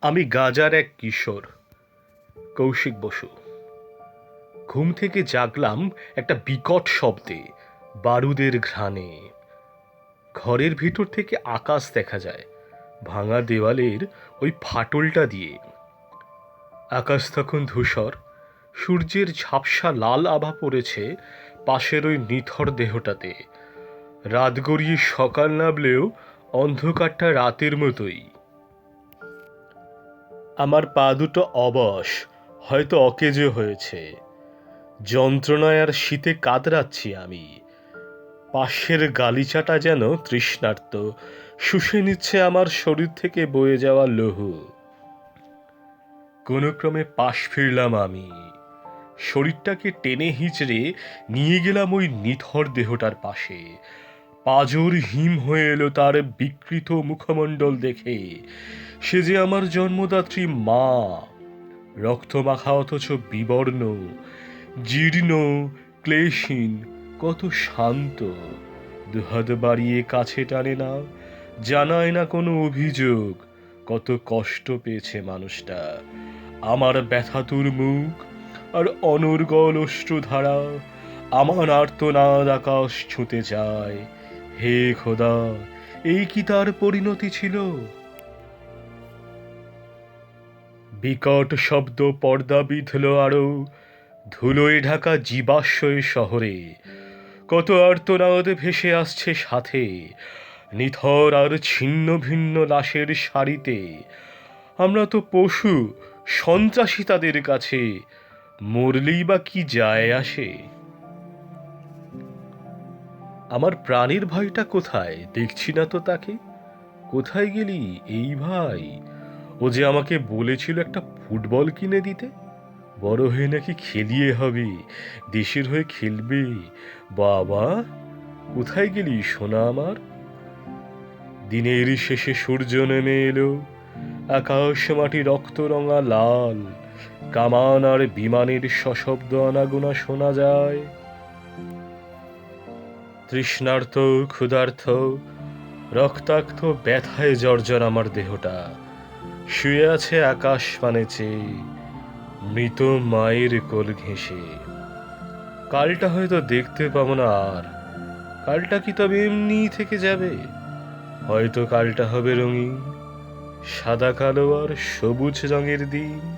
আমি গাজার এক কিশোর, কৌশিক বসু। ঘুম থেকে জাগলাম একটা বিকট শব্দে, বারুদের ঘ্রাণে। ঘরের ভিতর থেকে আকাশ দেখা যায়, ভাঙা দেওয়ালের ওই ফাটলটা দিয়ে। আকাশ তখন ধূসর, সূর্যের ঝাপসা লাল আভা পড়েছে পাশের ওই নিথর দেহটাতে। রাত গড়িয়ে সকাল নামলেও অন্ধকারটা রাতের মতোই। আমার পা দুটো অবশ, হয়তো অকেজো হয়েছে। যন্ত্রণায় আর শীতে কাতরাচ্ছি আমি। পাশের গালিচাটা যেন তৃষ্ণার্ত, শুষে নিচ্ছে আমার শরীর থেকে বয়ে যাওয়া লৌহ। কোনো ক্রমে পাশ ফিরলাম আমি, শরীরটাকে টেনে হিঁচড়ে নিয়ে গেলাম ওই নিথর দেহটার পাশে। পাঁজর হিম হয়ে এলো তার বিকৃত মুখমণ্ডল দেখে। সে যে আমার জন্মদাত্রী মা, রক্তমাখা অথচ বিবর্ণ, জীর্ণ, ক্লেশহীন, কত শান্ত। দুহাত বাড়িয়ে কাছে টানে না, জানায় না কোনো অভিযোগ। কত কষ্ট পেয়েছে মানুষটা। আমার ব্যথাতুর মুখ আর অনর্গল অশ্রুধারা, আমার আর্তনাদ আকাশ ছুঁতে যায়। হে খোদা, এই কি তার পরিণতি ছিল? বিকট শব্দ পর্দা বিঁধল আরো, ধুলোয় ঢাকা জীবাশ্ময় শহরে। কত আর্তনাদ ভেসে আসছে সাথে, নিথর আর ছিন্ন ভিন্ন লাশের সারিতে। আমরা তো পশু, সন্ত্রাসী তাদের কাছে, মরলেই বা কি যায় আসে? আমার প্রাণের ভাইটা কোথায়? দেখছি না তো তাকে। কোথায় গেলি এই ভাই? ও যে আমাকে বলেছিল একটা ফুটবল কিনে দিতে, বড় হয়ে নাকি খেলিয়ে হবে, দেশের হয়ে খেলবে। বাবা, কোথায় গেলি সোনা আমার? দিনের শেষে সূর্য নেমে এলো, আকাশ মাটি রক্ত রঙা লাল। কামান আর বিমানের সশব্দ আনাগোনা শোনা যায়। তৃষ্ণার্ত, ক্ষুধার্ত, রক্তাক্ত, ব্যথায় জর্জর আমার দেহটা। শুয়ে আছে আকাশ পানে চেয়ে, মৃত মায়ের কোল ঘেঁষে। কালটা হয়তো দেখতে পাবো না আর। কালটা কি তবে এমনি থেকে যাবে? হয়তো কালটা হবে রঙিন, সাদা কালো আর সবুজ রঙের দিন।